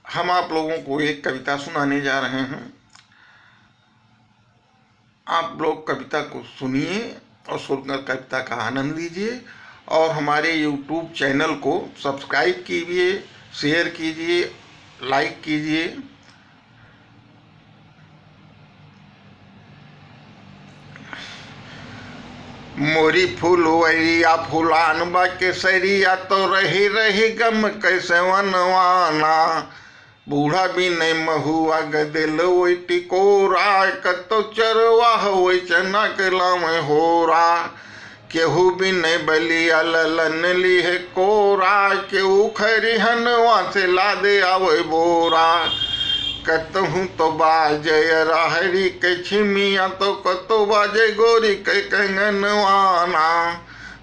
हम आप लोगों को एक कविता सुनाने जा रहे हैं। आप लोग कविता को सुनिए और सुनकर कविता का आनंद लीजिए और हमारे YouTube चैनल को सब्सक्राइब कीजिए, शेयर कीजिए, लाइक कीजिए। मोरी फूलवरिया फुलान बा केसरिया तो रही रही गम कैसे वनवाना। बूढ़ा भी नहीं महुआ गदिल वही टिकोरा कतो चरवाह वही चना के लामे होरा। केहू भी नहीं बलिया ललन ली है कोरा केहू खरिहन वहाँ से ला दे आवे बोरा। कतहूँ तो बाजे राहरी के छिमिया तो कतो बाजे गोरी के कंगनवाना।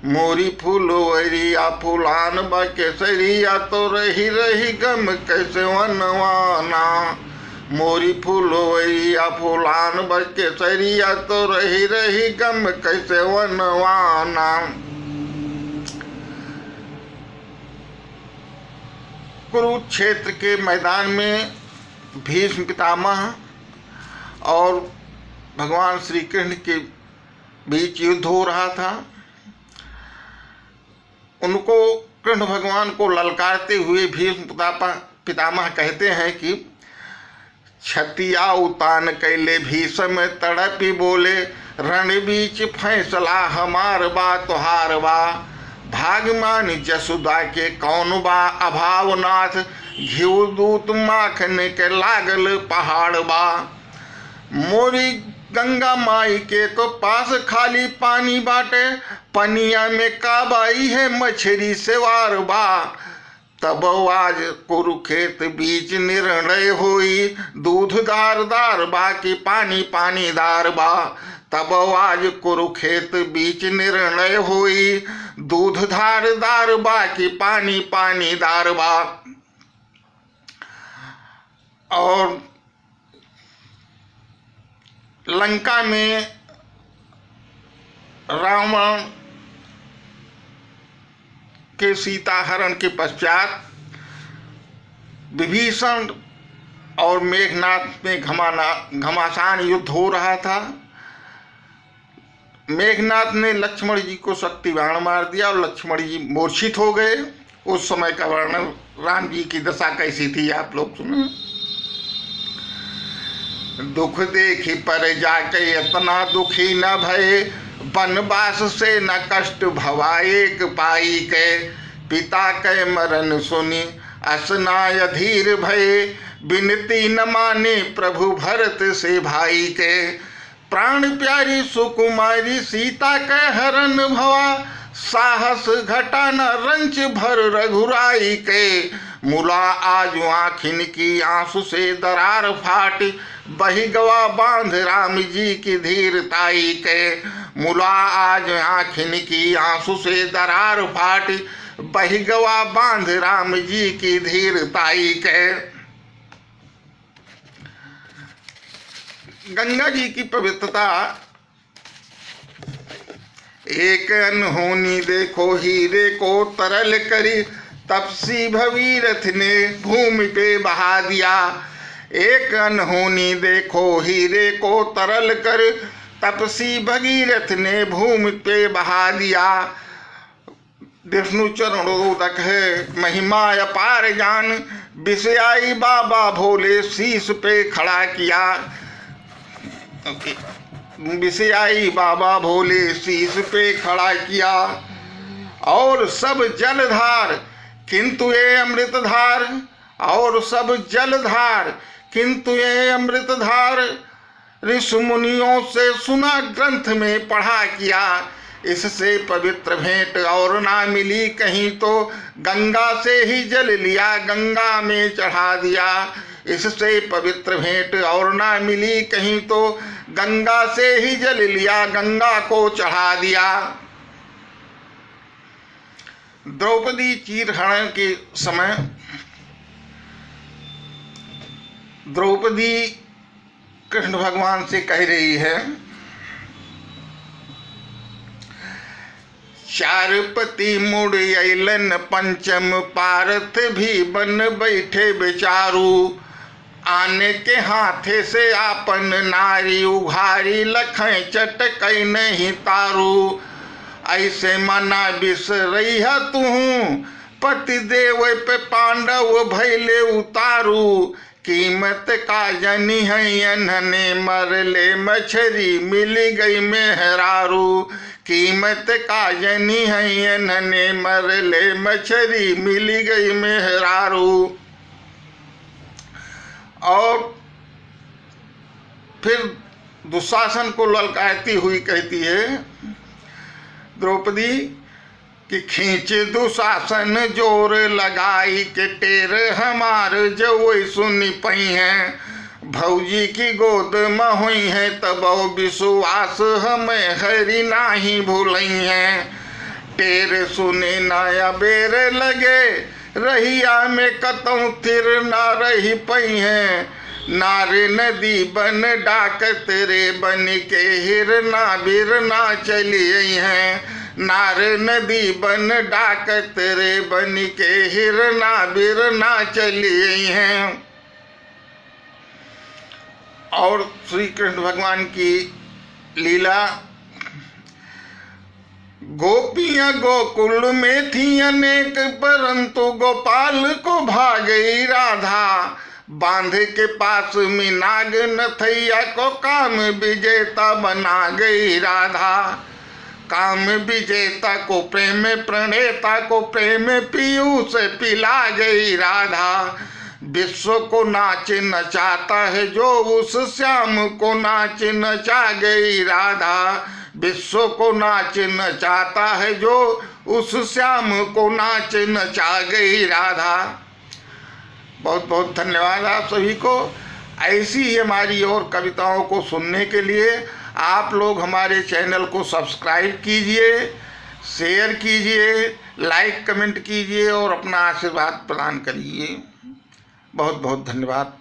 मोरी फूलवरिया फुलान बा केसरिया तो रही रही गम कैसे वनवाना। मोरी फूलवरिया फुलान बा केसरिया तो रही रही गम कैसे वनवाना। कुरुक्षेत्र के मैदान में भीष्म पितामह और भगवान श्री कृष्ण के बीच युद्ध हो रहा था। उनको कृष्ण भगवान को ललकारते हुए भीष्म पितामह कहते हैं कि छतिया उतान कैले भीष्म तड़पी बोले रण बीच फैसला हमार बा तुहार बा। भागमान जसुदा के कौन बा अभावनाथ घिउ दूत माखन के लागल पहाड़ बा। मोरी गंगा माई के तो पास खाली पानी बाटे पनिया में काबाई है मछली सेवार बा। तब आज कुरुखेत बीच निर्णय हुई दूध दार दार बा की पानी पानी दार बा। तब आज कुरुखेत बीच निर्णय हुई दूध धार दार बा की पानी पानी दार बा। और लंका में रावण के सीता हरण के पश्चात विभीषण और मेघनाथ में घमासान युद्ध हो रहा था। मेघनाथ ने लक्ष्मण जी को शक्ति बाण मार दिया और लक्ष्मण जी मूर्छित हो गए। उस समय का वर्णन राम जी की दशा कैसी थी आप लोग सुने। दुख देखी पर जाके इतना दुखी न भये वनवास से न कष्ट भवा एक पाई के। पिता के मरण सुनी असनाय अधीर भये विनती न माने प्रभु भरत से भाई के। प्राण प्यारी सुकुमारी सीता के हरण भवा साहस घटा न रंच भर रघुराई के। मुला आज आँखिन की आंसू से दरार फाट बही गवा बांध राम जी की धीरताई के। मुला आज आँखिन की आंसू से दरार फाट बही गवा बांध राम जी की धीरताई के। गंगा जी की पवित्रता एक अनहोनी देखो हीरे को तरल करी तपसी भगीरथ ने भूमि पे बहा दिया। एक अनहोनी देखो हीरे को तरल कर तपसी भगीरथ ने भूमि पे बहा दिया। विष्णु चरणोदक है महिमा अपार जान विषयाई बाबा भोले शीश पे खड़ा किया। विषयाई बाबा भोले शीश पे खड़ा किया। और सब जलधार किंतु ये अमृतधार और सब जलधार किंतु ये अमृतधार ऋषि मुनियों से सुना ग्रंथ में पढ़ा किया। इससे पवित्र भेंट और ना मिली कहीं तो गंगा से ही जल लिया गंगा में चढ़ा दिया। इससे पवित्र भेंट और ना मिली कहीं तो गंगा से ही जल लिया गंगा को चढ़ा दिया। द्रौपदी चीरहरण के समय द्रौपदी कृष्ण भगवान से कह रही है चार पति मुड़ अलन पंचम पारथ भी बन बैठे बेचारू। आने के हाथे से आपन नारी उघारी लखें चटकई नहीं तारू। ऐसे मना बिसरई है तू पति देव पे पांडव भैले उतारू। कीमत का जनी है अनहने मरले मछरी मिल गई मेहरारू। कीमत का जनी है अनहने मरले मछरी मिल गई मेहरारू। और फिर दुशासन को ललकारती हुई कहती है द्रौपदी कि खींचे दुशासन जोर लगाई के टेर हमार जो सुनी पई हैं। भौजी की गोद में हुई है तब विश्वास हमें हरी नाही भूलई हैं। टेर सुने नया बेर लगे रहिया में कतौ तिर ना रही पई हैं। नारे नदी बन डाक तेरे बन के हिरना बिरना चली आई हैं। नारे नदी बन डाक तेरे बन के हिरना बिरना चली आई हैं। और श्री कृष्ण भगवान की लीला, गोपियां गोकुल में थी अनेक परंतु गोपाल को भागई राधा। बांध के पास में नाग नथैया को काम विजेता बना गई राधा। काम विजेता को प्रेम प्रणेता को प्रेम पीयूष पिला गई राधा। विश्व को नाच नचाता है जो उस श्याम को नाच नचा गई राधा। विश्व को नाच नचाता है जो उस श्याम को नाच नचा गई राधा। बहुत बहुत धन्यवाद आप सभी को। ऐसी ही हमारी और कविताओं को सुनने के लिए आप लोग हमारे चैनल को सब्सक्राइब कीजिए, शेयर कीजिए, लाइक कमेंट कीजिए और अपना आशीर्वाद प्रदान करिए। बहुत बहुत धन्यवाद।